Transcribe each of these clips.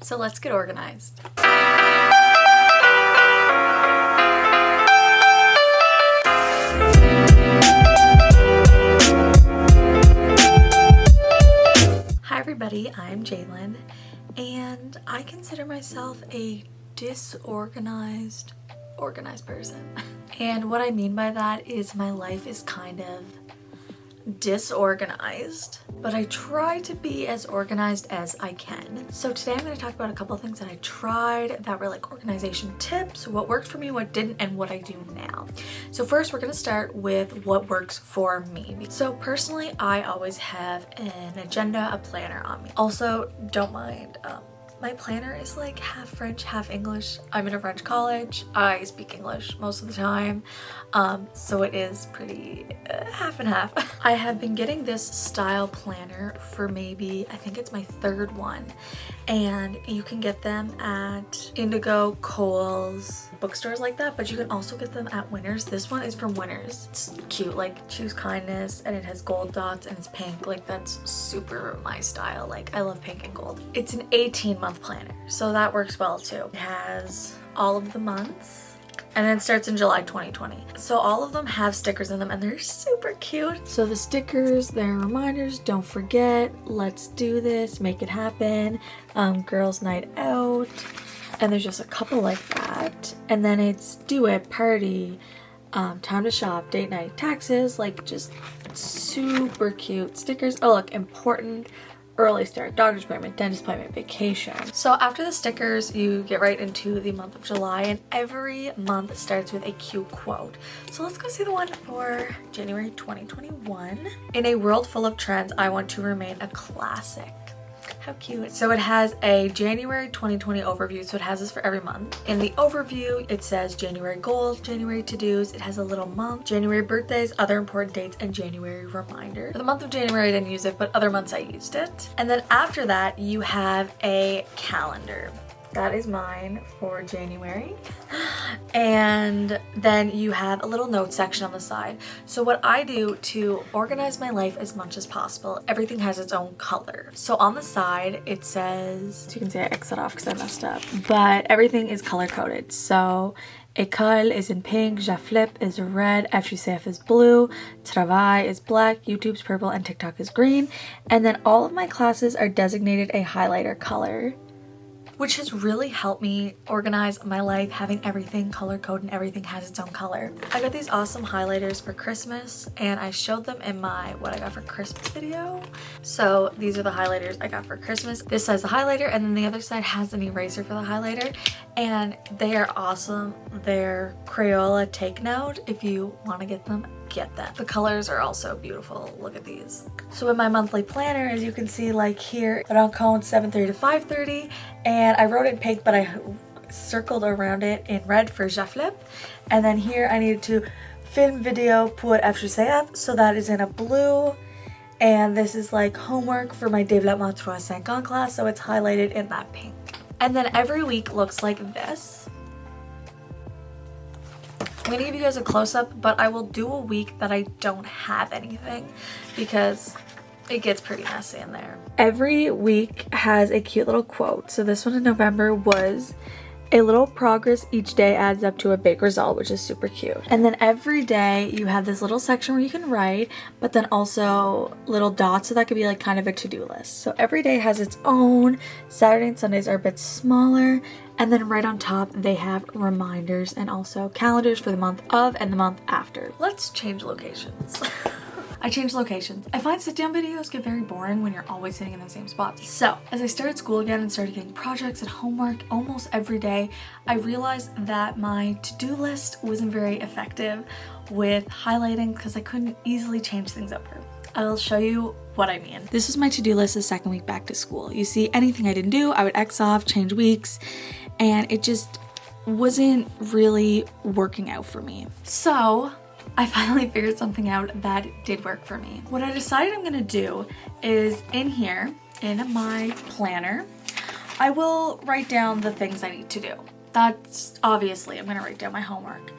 So let's get organized. Hi everybody, I'm Jalen, and I consider myself a disorganized person. And what I mean by that is my life is kind of disorganized, but I try to be as organized as I can. So today I'm going to talk about a couple of things that I tried that were like organization tips, what worked for me, what didn't, and what I do now. So first we're going to start with what works for me. So personally, I always have an agenda, a planner on me. Also, don't mind, my planner is like half French, half English. I'm in a French college. I speak English most of the time. So it is pretty half and half. I have been getting this style planner for maybe, I think it's my third one. And you can get them at Indigo, Kohl's, bookstores like that, but you can also get them at Winners. This one is from Winners. It's cute, like choose kindness, and it has gold dots and it's pink. Like that's super my style. Like I love pink and gold. It's an 18-month planner, so that works well too. It has all of the months and then starts in July 2020. So all of them have stickers in them and they're super cute. So the stickers, they're reminders, don't forget, let's do this, make it happen, girls night out, and there's just a couple like that. And then it's do it, party, time to shop, date night, taxes, like just super cute stickers. Oh look, important, early start, doctor's appointment, dentist appointment, vacation. So after the stickers, you get right into the month of July, and every month starts with a cute quote. So let's go see the one for January 2021. In a world full of trends, I want to remain a classic. How cute. So it has a January 2020 overview, so it has this for every month. In the overview, it says January goals, January to-dos, it has a little month, January birthdays, other important dates, and January reminders. For the month of January, I didn't use it, but other months I used it. And then after that, you have a calendar. That is mine for January. And then you have a little note section on the side. So what I do to organize my life as much as possible, everything has its own color. So on the side, it says, so you can see I X it off because I messed up, but everything is color coded. So École is in pink, Jaflip is red, FGCF is blue, Travail is black, YouTube's purple, and TikTok is green. And then all of my classes are designated a highlighter color, which has really helped me organize my life, having everything color coded and everything has its own color. I got these awesome highlighters for Christmas and I showed them in my what I got for Christmas video. So these are the highlighters I got for Christmas. This side's the highlighter and then the other side has an eraser for the highlighter, and they are awesome. They're Crayola Take Note. If you want to get them, get them. The colors are also beautiful. Look at these. So in my monthly planner, as you can see, like here, rencontre 7:30 to 5:30, and I wrote it in pink, but I circled around it in red for Jaflip. And then here I needed to film video pour FGCF, so that is in a blue. And this is like homework for my développement 3-5 class, so it's highlighted in that pink. And then every week looks like this. I'm gonna give you guys a close-up, but I will do a week that I don't have anything because it gets pretty messy in there. Every week has a cute little quote. So this one in November was, a little progress each day adds up to a big result, which is super cute. And then every day you have this little section where you can write, but then also little dots, so that could be like kind of a to-do list. So every day has its own. Saturday and Sundays are a bit smaller, and then right on top they have reminders and also calendars for the month of and the month after. Let's change locations. I changed locations. I find sit-down videos get very boring when you're always sitting in the same spots. So as I started school again and started getting projects and homework almost every day, I realized that my to-do list wasn't very effective with highlighting because I couldn't easily change things over. I'll show you what I mean. This is my to-do list the second week back to school. You see, anything I didn't do, I would X off, change weeks, and it just wasn't really working out for me. So I finally figured something out that did work for me. What I decided I'm gonna do is in here, in my planner, I will write down the things I need to do. That's obviously, I'm gonna write down my homework.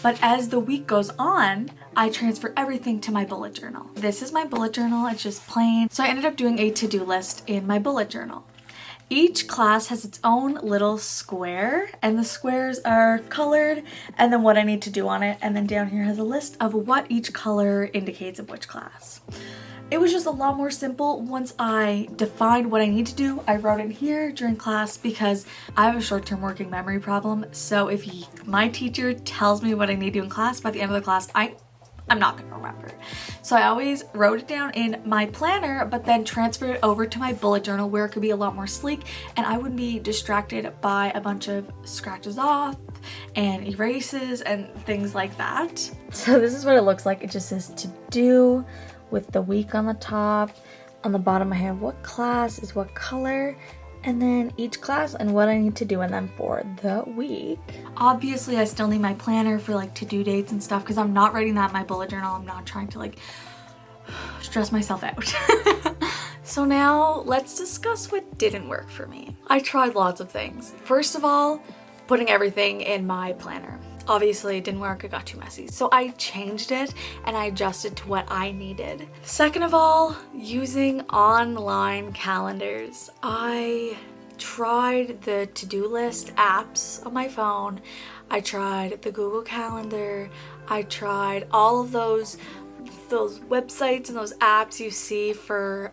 But as the week goes on, I transfer everything to my bullet journal. This is my bullet journal, it's just plain. So I ended up doing a to-do list in my bullet journal. Each class has its own little square, and the squares are colored and then what I need to do on it, and then down here has a list of what each color indicates in which class. It was just a lot more simple once I defined what I need to do. I wrote in here during class because I have a short-term working memory problem. So if my teacher tells me what I need to do in class, by the end of the class, I'm not going to remember. So I always wrote it down in my planner, but then transferred it over to my bullet journal where it could be a lot more sleek and I wouldn't be distracted by a bunch of scratches off and erases and things like that. So this is what it looks like. It just says to do with the week on the top. On the bottom I have what class is what color, and then each class and what I need to do in them for the week. Obviously I still need my planner for like to-do dates and stuff because I'm not writing that in my bullet journal. I'm not trying to like stress myself out. So now let's discuss what didn't work for me. I tried lots of things. First of all, putting everything in my planner. Obviously it didn't work, it got too messy. So I changed it and I adjusted to what I needed. Second of all, using online calendars. I tried the to-do list apps on my phone. I tried the Google Calendar. I tried all of those websites and those apps you see for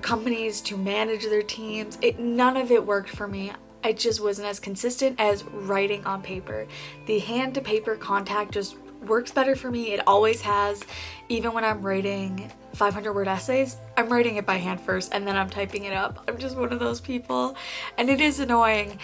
companies to manage their teams. None of it worked for me. It just wasn't as consistent as writing on paper. The hand to paper contact just works better for me. It always has. Even when I'm writing 500 word essays, I'm writing it by hand first and then I'm typing it up. I'm just one of those people and it is annoying,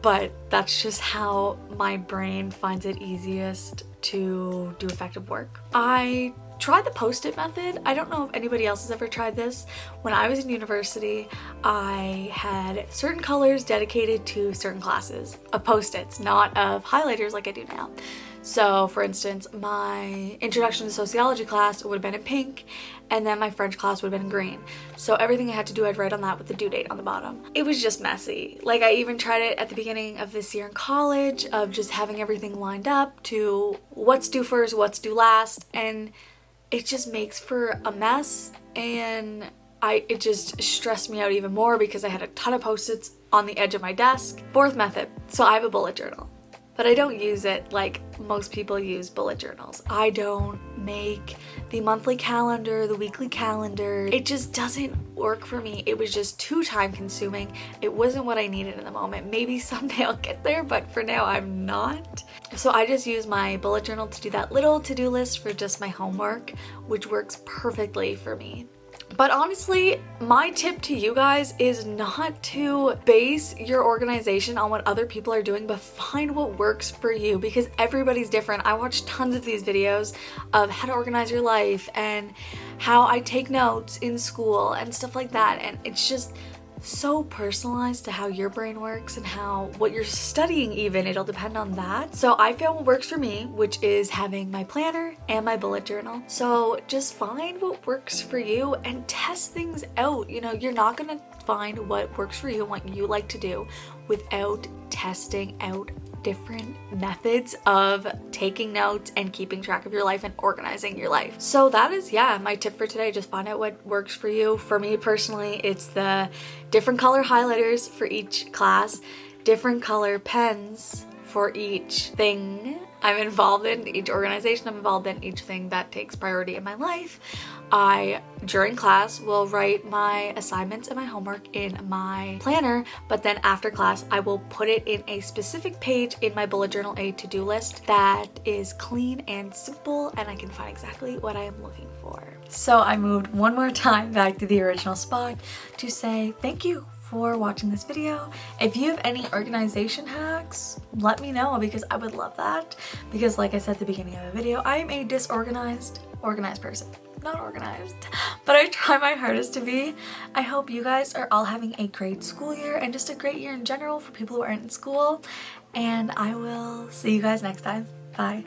but that's just how my brain finds it easiest to do effective work. I tried the post-it method. I don't know if anybody else has ever tried this. When I was in university, I had certain colors dedicated to certain classes of post-its, not of highlighters like I do now. So for instance, my introduction to sociology class would have been in pink, and then my French class would have been in green. So everything I had to do, I'd write on that with the due date on the bottom. It was just messy. Like I even tried it at the beginning of this year in college of just having everything lined up to what's due first, what's due last, and it just makes for a mess, and it just stressed me out even more because I had a ton of post-its on the edge of my desk. Fourth method, so I have a bullet journal, but I don't use it like most people use bullet journals. I don't make the monthly calendar, the weekly calendar. It just doesn't work for me. It was just too time consuming. It wasn't what I needed in the moment. Maybe someday I'll get there, but for now I'm not. So I just use my bullet journal to do that little to-do list for just my homework, which works perfectly for me. But honestly, my tip to you guys is not to base your organization on what other people are doing, but find what works for you because everybody's different. I watch tons of these videos of how to organize your life and how I take notes in school and stuff like that, and it's just so personalized to how your brain works and what you're studying even. It'll depend on that. So I found what works for me, which is having my planner and my bullet journal. So just find what works for you and test things out. You know, you're not gonna find what works for you and what you like to do without testing out different methods of taking notes and keeping track of your life and organizing your life. So that is, my tip for today. Just find out what works for you. For me personally, it's the different color highlighters for each class, different color pens for each thing I'm involved in, each organization I'm involved in, each thing that takes priority in my life. I, during class, will write my assignments and my homework in my planner, but then after class, I will put it in a specific page in my bullet journal, a to-do list that is clean and simple, and I can find exactly what I am looking for. So I moved one more time back to the original spot to say thank you for watching this video. If you have any organization hacks, let me know because I would love that. Because like I said at the beginning of the video, I am a organized person. Not organized, but I try my hardest to be. I hope you guys are all having a great school year and just a great year in general for people who aren't in school. And I will see you guys next time. Bye.